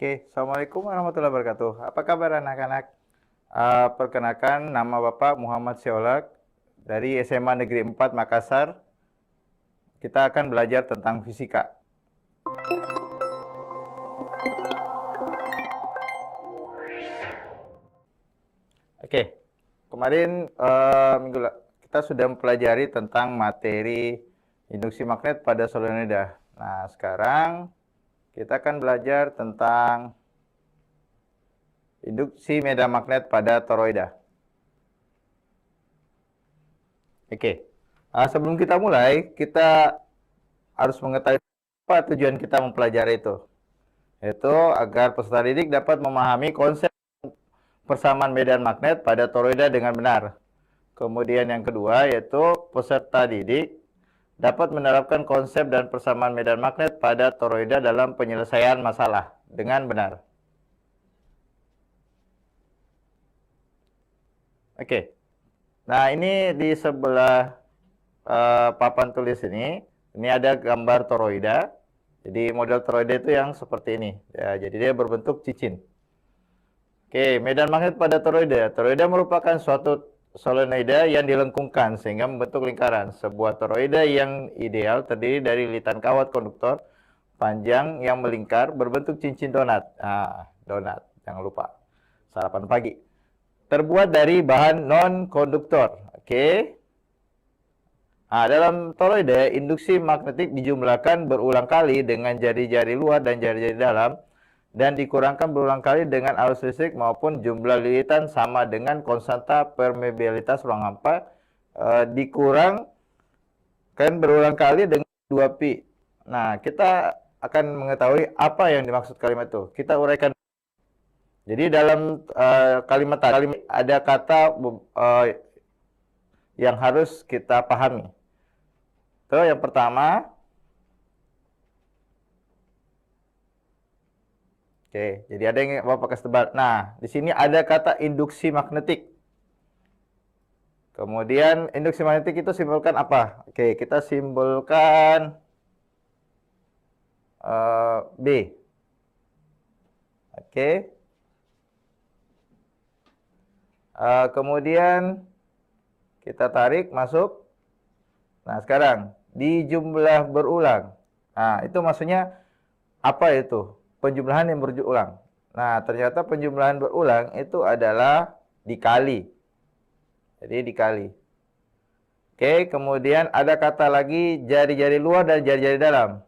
Oke, Assalamualaikum warahmatullahi wabarakatuh. Apa kabar anak-anak? Perkenalkan, nama Bapak Muhammad Siolak dari SMA Negeri 4 Makassar. Kita akan belajar tentang fisika. Oke, kemarin kita sudah mempelajari tentang materi induksi magnet pada solenoida. Nah, sekarang kita akan belajar tentang induksi medan magnet pada toroida. Oke, sebelum kita mulai, kita harus mengetahui apa tujuan kita mempelajari itu. Yaitu agar peserta didik dapat memahami konsep persamaan medan magnet pada toroida dengan benar. Kemudian yang kedua yaitu peserta didik dapat menerapkan konsep dan persamaan medan magnet pada toroida dalam penyelesaian masalah dengan benar. Oke. Nah, ini di sebelah papan tulis ini ada gambar toroida. Jadi model toroida itu yang seperti ini. Ya, jadi dia berbentuk cincin. Oke, medan magnet pada toroida. Toroida merupakan suatu solenoida yang dilengkungkan sehingga membentuk lingkaran. Sebuah toroida yang ideal terdiri dari lilitan kawat konduktor panjang yang melingkar berbentuk cincin donat. Donat, jangan lupa. Sarapan pagi. Terbuat dari bahan non-konduktor. Oke. Dalam toroida, induksi magnetik dijumlahkan berulang kali dengan jari-jari luar dan jari-jari dalam dan dikurangkan berulang kali dengan arus listrik maupun jumlah lilitan sama dengan konstanta permeabilitas ruang hampa dikurangkan berulang kali dengan 2pi. Nah, kita akan mengetahui apa yang dimaksud kalimat itu. Kita uraikan. Jadi dalam kalimat tadi ada kata yang harus kita pahami. Tuh, yang pertama, oke, jadi ada yang Bapak kasih tebal. Nah, di sini ada kata induksi magnetik. Kemudian induksi magnetik itu simbolkan apa? Oke, kita simbolkan B. Oke. Kemudian kita tarik masuk. Nah, sekarang dijumlah berulang. Nah, itu maksudnya apa itu? Penjumlahan yang berulang. Nah, ternyata penjumlahan berulang itu adalah dikali. Jadi dikali. Oke, kemudian ada kata lagi jari-jari luar dan jari-jari dalam.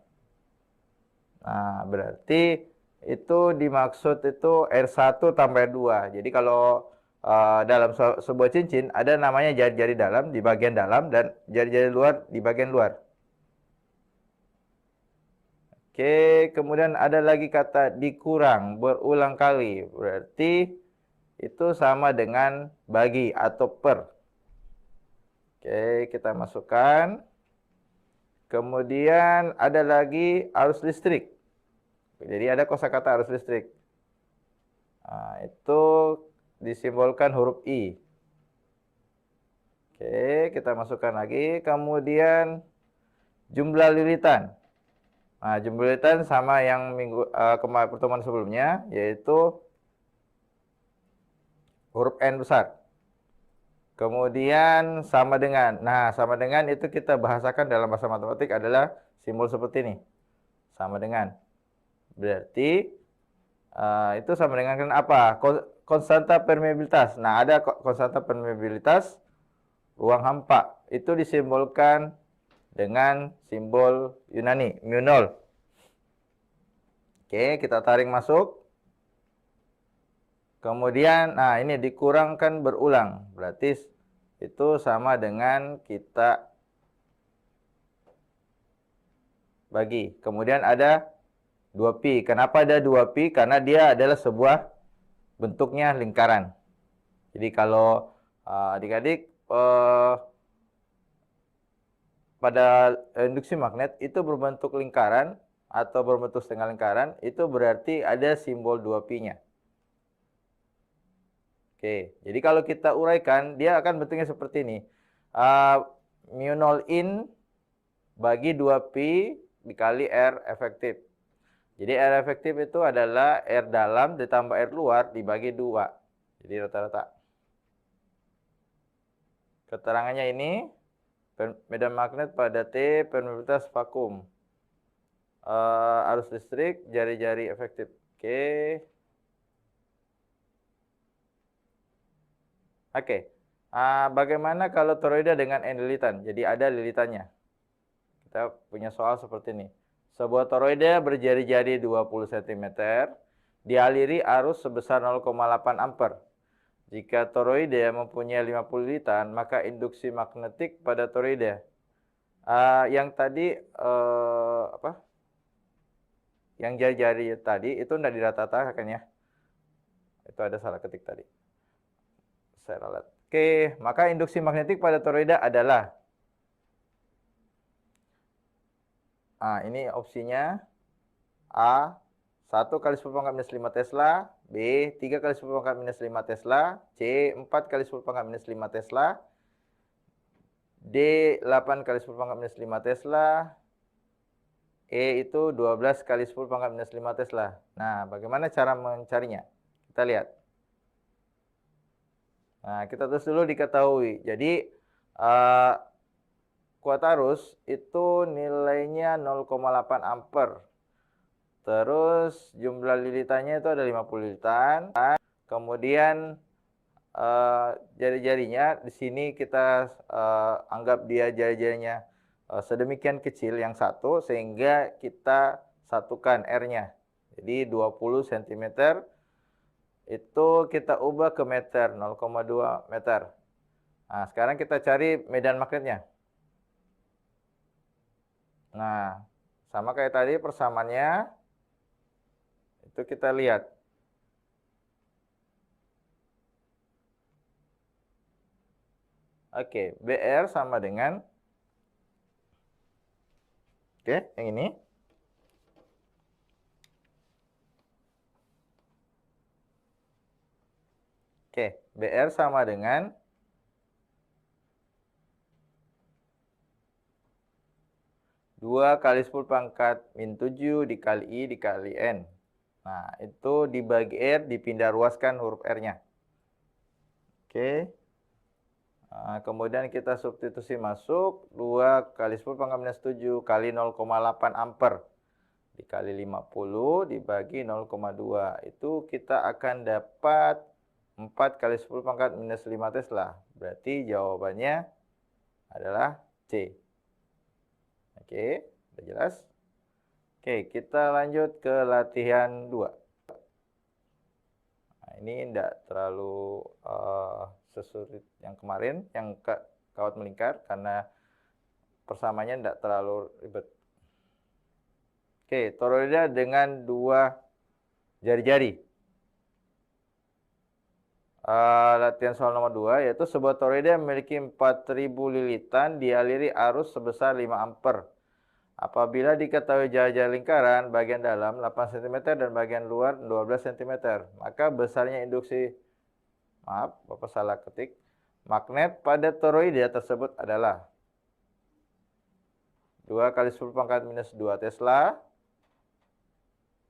Nah, berarti itu dimaksud itu R1 tambah R2. Jadi kalau dalam sebuah cincin ada namanya jari-jari dalam di bagian dalam dan jari-jari luar di bagian luar. Oke, kemudian ada lagi kata dikurang berulang kali. Berarti itu sama dengan bagi atau per. Oke, kita masukkan. Kemudian ada lagi arus listrik. Jadi ada kosakata arus listrik. Nah, itu disimbolkan huruf I. Oke, kita masukkan lagi. Kemudian jumlah lilitan. Nah, jumlah lilitan sama yang pertemuan sebelumnya, yaitu huruf N besar. Kemudian sama dengan. Nah, sama dengan itu kita bahasakan dalam bahasa matematik adalah simbol seperti ini. Sama dengan. Berarti itu sama dengan apa? Konstanta permeabilitas. Nah, ada konstanta permeabilitas ruang hampa. Itu disimbolkan dengan simbol Yunani, mu0. Oke, kita tarik masuk. Kemudian, nah ini dikurangkan berulang. Berarti itu sama dengan kita bagi. Kemudian ada 2pi. Kenapa ada 2pi? Karena dia adalah sebuah bentuknya lingkaran. Jadi kalau adik-adik pada induksi magnet itu berbentuk lingkaran atau berbentuk setengah lingkaran, itu berarti ada simbol 2pi-nya. Oke, jadi kalau kita uraikan, dia akan bentuknya seperti ini. mu0 in bagi 2pi dikali R efektif. Jadi R efektif itu adalah R dalam ditambah R luar dibagi 2. Jadi rata-rata. Keterangannya ini, medan magnet pada T, permeabilitas vakum. Arus listrik, jari-jari efektif. Oke. Oke. Bagaimana kalau toroida dengan N lilitan? Jadi ada lilitannya. Kita punya soal seperti ini. Sebuah toroida berjari-jari 20 cm dialiri arus sebesar 0,8 ampere. Jika toroida mempunyai 50 lilitan, maka induksi magnetik pada toroida. Yang tadi apa? Yang jari-jari tadi itu tidak dirata-ratakan ya. Itu ada salah ketik tadi. Saya ralat. Oke, maka induksi magnetik pada toroida adalah ini opsinya A 1 kali 10 pangkat minus 5 Tesla, B 3 kali 10 pangkat minus 5 Tesla, C 4 kali 10 pangkat minus 5 Tesla, D 8 kali 10 pangkat minus 5 Tesla, E itu 12 kali 10 pangkat minus 5 Tesla. Nah, bagaimana cara mencarinya? Kita lihat. Nah, kita terus dulu diketahui. Jadi, kuat arus itu nilainya 0,8 ampere. Terus jumlah lilitannya itu ada 50 lilitan. Kemudian jari-jarinya di sini kita anggap dia jari-jarinya sedemikian kecil yang satu sehingga kita satukan R-nya. Jadi 20 cm itu kita ubah ke meter, 0,2 meter. Nah, sekarang kita cari medan magnetnya. Nah, sama kayak tadi persamaannya, itu kita lihat. Oke, BR sama dengan, yang ini. BR sama dengan 2 kali 10 pangkat min 7 dikali I dikali N. Nah, itu dibagi R, dipindah ruaskan huruf R-nya. Nah, kemudian kita substitusi masuk 2 kali 10 pangkat minus 7 kali 0,8 ampere dikali 50 dibagi 0,2. Itu kita akan dapat 4 kali 10 pangkat minus 5 Tesla. Berarti jawabannya adalah C. Oke, sudah jelas? Oke, kita lanjut ke latihan 2. Nah, ini tidak terlalu sesulit yang kemarin, yang kawat melingkar, karena persamanya tidak terlalu ribet. Oke, toroida dengan 2 jari-jari. Latihan soal nomor 2, yaitu sebuah toroida memiliki 4000 lilitan dialiri arus sebesar 5 ampere. Apabila diketahui jari-jari lingkaran bagian dalam 8 cm dan bagian luar 12 cm, maka besarnya induksi, maaf, Bapak salah ketik, magnet pada toroida tersebut adalah 2 kali 10 pangkat minus 2 Tesla.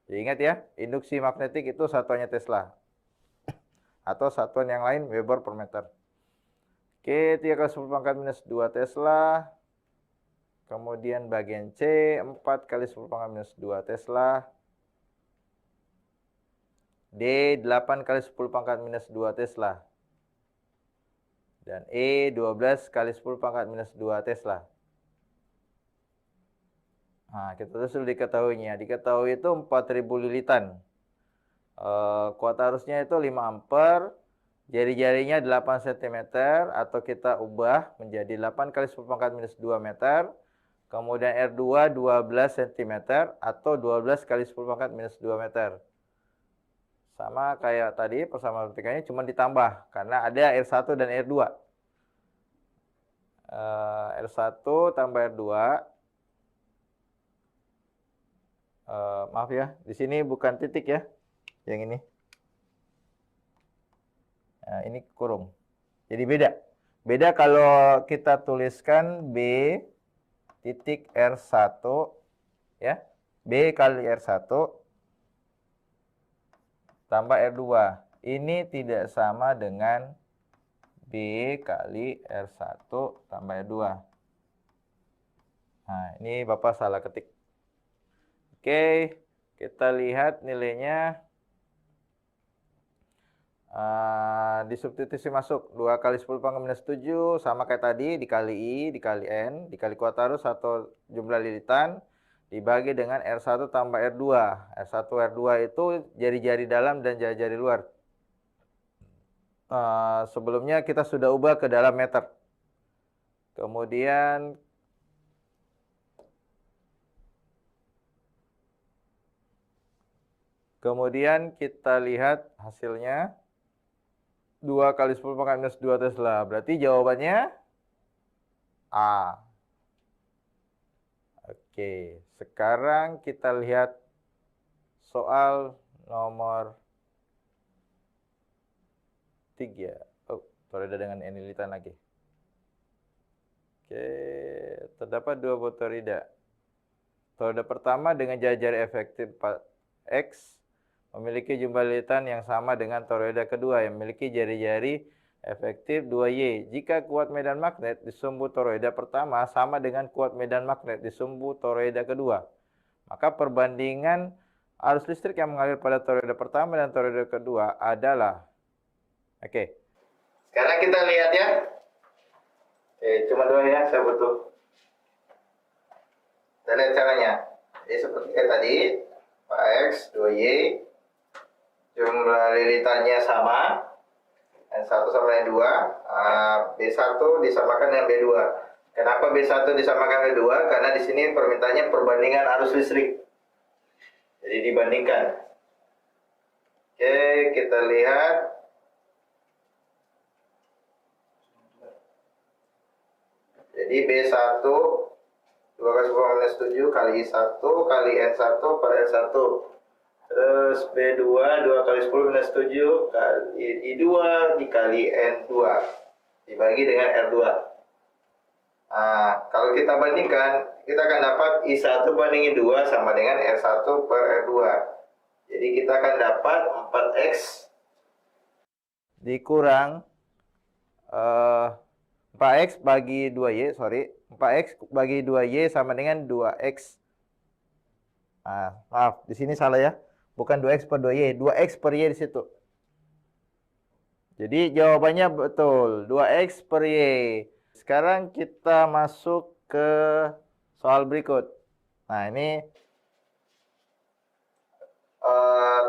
Jadi ingat ya, induksi magnetik itu satuannya Tesla. Atau satuan yang lain Weber per meter. Oke, 3 kali 10 pangkat minus 2 Tesla. Kemudian bagian C, 4 kali 10 pangkat minus 2 Tesla. D, 8 kali 10 pangkat minus 2 Tesla. Dan E, 12 kali 10 pangkat minus 2 Tesla. Nah, kita terus diketahuinya. Diketahui itu 4000 lilitan. Kuat arusnya itu 5 ampere. Jari-jarinya 8 cm atau kita ubah menjadi 8 kali 10 pangkat minus 2 meter. Kemudian R2 12 cm atau 12 kali 10 pangkat minus 2 meter. Sama kayak tadi persamaan vertikalnya cuma ditambah karena ada R1 dan R2. R1 tambah R2. Maaf ya, di sini bukan titik ya. Yang ini. Nah, ini kurung. Jadi beda. Beda kalau kita tuliskan B titik R1 ya. B kali R1 tambah R2. Ini tidak sama dengan B kali R1 tambah R2. Nah, ini Bapak salah ketik. Oke, kita lihat nilainya. Disubstitusi masuk 2 kali 10 pangkat minus 7 sama kayak tadi, dikali I, dikali N, dikali kuat arus atau jumlah lilitan, dibagi dengan R1 tambah R2. R1 R2 itu jari-jari dalam dan jari-jari luar. Sebelumnya kita sudah ubah ke dalam meter. Kemudian kita lihat hasilnya. 2 kali 10 pangkat minus 2 Tesla. Berarti jawabannya A. Oke, sekarang kita lihat soal nomor 3. Oh, toreda dengan enilitan lagi. Oke, terdapat 2 buah toreda. Toreda pertama dengan jari-jari efektif 4X memiliki jumlah lilitan yang sama dengan toreda kedua yang memiliki jari-jari efektif 2Y. Jika kuat medan magnet di sumbu toreda pertama sama dengan kuat medan magnet di sumbu toreda kedua, maka perbandingan arus listrik yang mengalir pada toreda pertama dan toreda kedua adalah. Oke. Sekarang kita lihat ya. Cuma 2 ya, saya butuh. Kita lihat caranya. Jadi seperti tadi, 4X, 2Y, jumlah lilitannya sama, N1 sama N2, B1 disamakan dengan B2. Kenapa B1 disamakan B2? Karena di sini permintaannya perbandingan arus listrik. Jadi dibandingkan. Oke, kita lihat. Jadi B1 2 kali 10 minus 7 kali I1 kali N1 per N1. Terus B2 2 kali 10 minus 7 kali I2 dikali N2 dibagi dengan R2. Kalau kita bandingkan, kita akan dapat I1 banding I2 sama dengan R1 per R2. Jadi kita akan dapat 4X dikurang 4X bagi 2Y, 4X bagi 2Y sama dengan 2X. Maaf, di sini salah ya. Bukan 2X per 2Y, 2X per Y di situ. Jadi jawabannya betul, 2X per Y. Sekarang kita masuk ke soal berikut. Nah, ini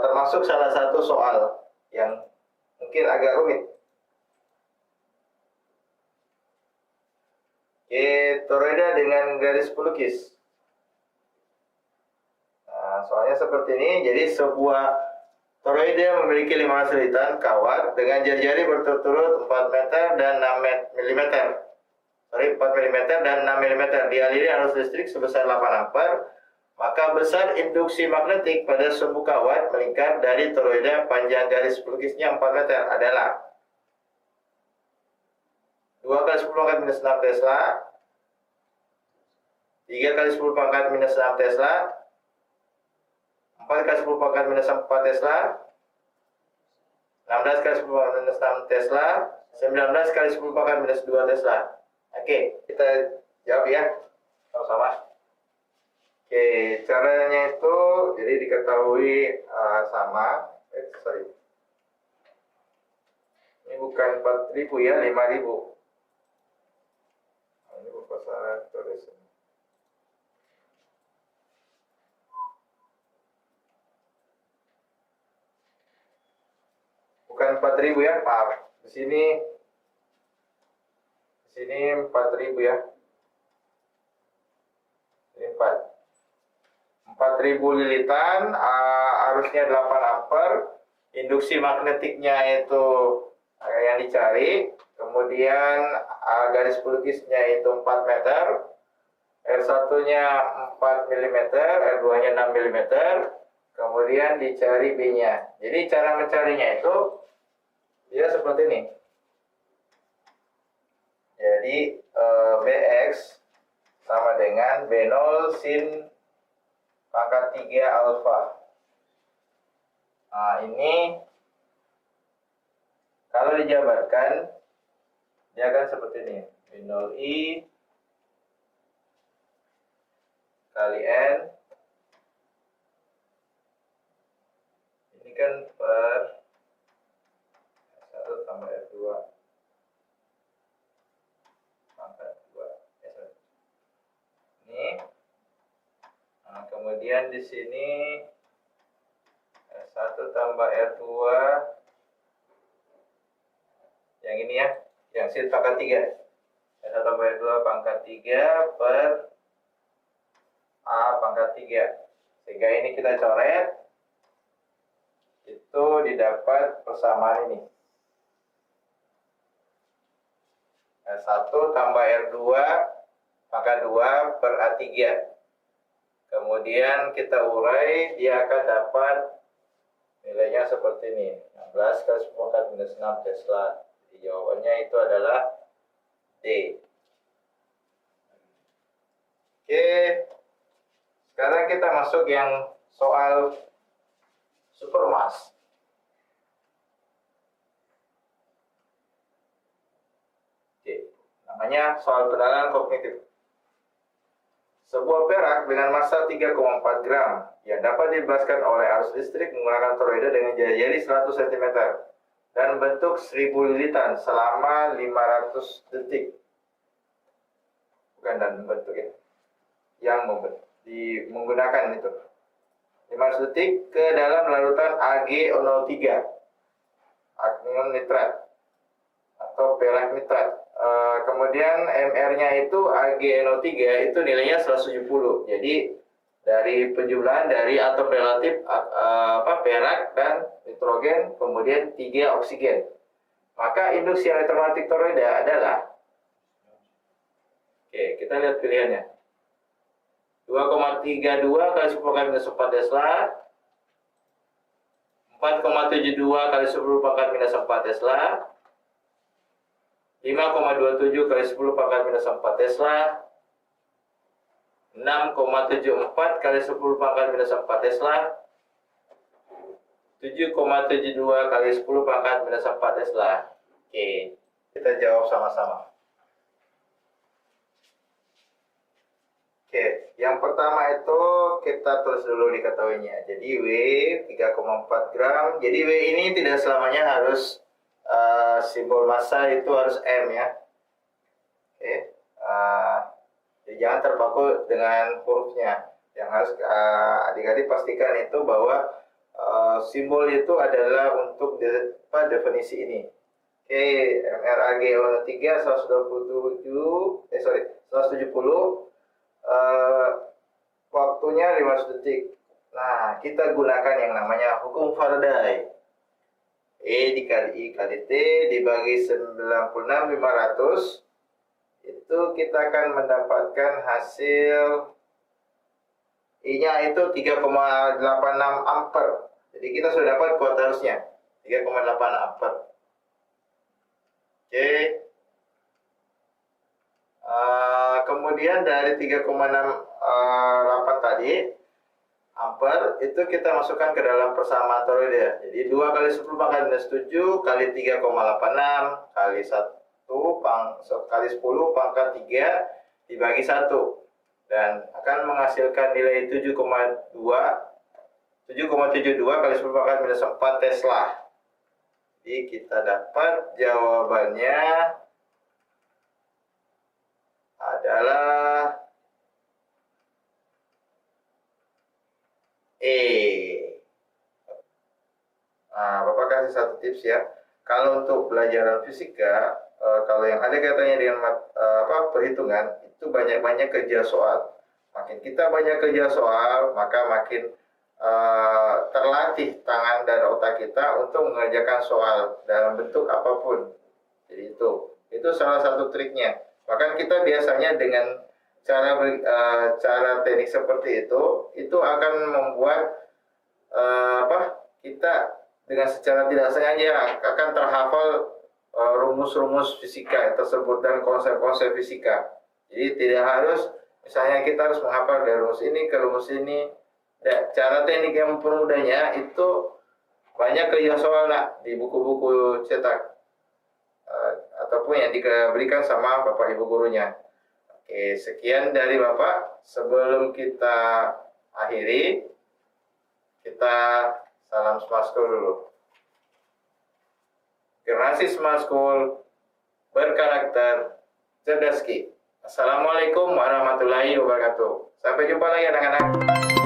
termasuk salah satu soal yang mungkin agak rumit. Toreda dengan garis pelukis. Soalnya seperti ini. Jadi sebuah toreda memiliki 15 lilitan kawat dengan jari-jari berturut-turut 4 meter dan 6 mm. 4 mm dan 6 mm dialiri arus listrik sebesar 8 ampere. Maka besar induksi magnetik pada sumbu kawat melingkar dari toreda panjang garis pelukisnya 4 meter adalah 2 kali 10 pangkat minus 6 Tesla, 3 kali 10 pangkat minus 6 Tesla, 4 kali 10 pangkat minus 4 Tesla, 16 kali 10 pangkat minus 6 Tesla, 19 kali 10 pangkat minus 2 Tesla. Oke, kita jawab ya, sama-sama. Oke, caranya itu jadi diketahui sama. Ini bukan 4.000 ya, 5.000. Ini pasaran tulis. Bukan 4.000 ya, maaf. Di sini 4.000 ya. Ini 4.000 lilitan, arusnya 8 ampere, induksi magnetiknya itu yang dicari. Kemudian garis pelukisnya itu 4 meter, R1-nya 4 mm, R2-nya 6 mm, kemudian dicari B-nya. Jadi cara mencarinya itu dia seperti ini. Jadi Bx sama dengan B0 sin pangkat 3 alfa. Nah, ini kalau dijabarkan dia akan seperti ini. V0I kali N. Ini kan per 1 tambah R2 pangkat 2. Ini. Nah, kemudian di sini R1 tambah R2 yang ini ya, yang sini pangkat 3. R1 tambah R2 pangkat 3 per A pangkat 3. Sehingga ini kita coret, itu didapat persamaan ini. R1 tambah R2 pangkat 2 per A3. Kemudian kita urai, dia akan dapat nilainya seperti ini. 16 kali 10 pangkat minus 6 Tesla. Jadi jawabannya itu adalah D. Oke. Sekarang kita masuk yang soal supermass. Oke. Namanya soal pendalaman kognitif. Sebuah perak dengan massa 3,4 gram yang dapat dibebaskan oleh arus listrik menggunakan toroida dengan jari-jari 100 cm dan bentuk 1000 lilitan selama 500 detik. Bukan dan bentuk ya. Yang menggunakan itu 500 detik ke dalam larutan AgO3 anion nitrat atau perak nitrat. Kemudian MR-nya itu AgNO3 itu nilainya 170. Jadi dari penjumlahan dari atom relatif perak dan nitrogen, kemudian 3 oksigen. Maka induksi elektromagnetik toroida adalah, oke, kita lihat pilihannya. 2,32 kali 10 pangkat minus 4 Tesla, 4,72 kali 10 pangkat minus 4 Tesla, 5,27 kali 10 pangkat minus 4 Tesla, 6,74 kali 10 pangkat minus 4 Tesla, 7,72 kali 10 pangkat minus 4 Tesla. Oke, kita jawab sama-sama. Oke, yang pertama itu kita tulis dulu diketahuinya. Jadi W 3,4 gram. Jadi W ini tidak selamanya harus simbol massa itu harus M ya. Oke, jadi jangan terpaku dengan hurufnya. Yang harus adik-adik pastikan itu bahwa simbol itu adalah untuk definisi ini. Oke, MRAgO3 170 waktunya 500 detik. Nah, kita gunakan yang namanya hukum Faraday. E dikali I kali T dibagi 96.500, itu kita akan mendapatkan hasil I-nya itu 3,86 ampere. Jadi kita sudah dapat kuartalsnya 3,8 ampere. Oke. Kemudian dari 3,68 tadi ampere itu kita masukkan ke dalam persamaan toroida. Jadi 2 kali 10 pangkat minus 7 kali 3,86 kali 1 kali 10 pangkat 3 dibagi 1 dan akan menghasilkan nilai 7,72 kali 10 pangkat minus 4 Tesla. Jadi kita dapat jawabannya adalah E. Nah, Bapak kasih satu tips ya. Kalau untuk pelajaran fisika, kalau yang ada kaitannya dengan perhitungan, itu banyak-banyak kerja soal. Makin kita banyak kerja soal, maka makin terlatih tangan dan otak kita untuk mengerjakan soal dalam bentuk apapun. Jadi itu salah satu triknya. Bahkan kita biasanya dengan cara teknik seperti itu akan membuat kita dengan secara tidak sengaja akan terhafal rumus-rumus fisika tersebut dan konsep-konsep fisika. Jadi tidak harus, misalnya kita harus menghafal dari rumus ini ke rumus ini. Cara teknik yang mempermudahnya itu Banyak kerja soal nak di buku-buku cetak ataupun yang diberikan sama Bapak Ibu gurunya. Oke, sekian dari Bapak. Sebelum kita akhiri, kita salam Smart School dulu. Generasi Smart School berkarakter cerdas ki. Assalamualaikum warahmatullahi wabarakatuh. Sampai jumpa lagi anak-anak.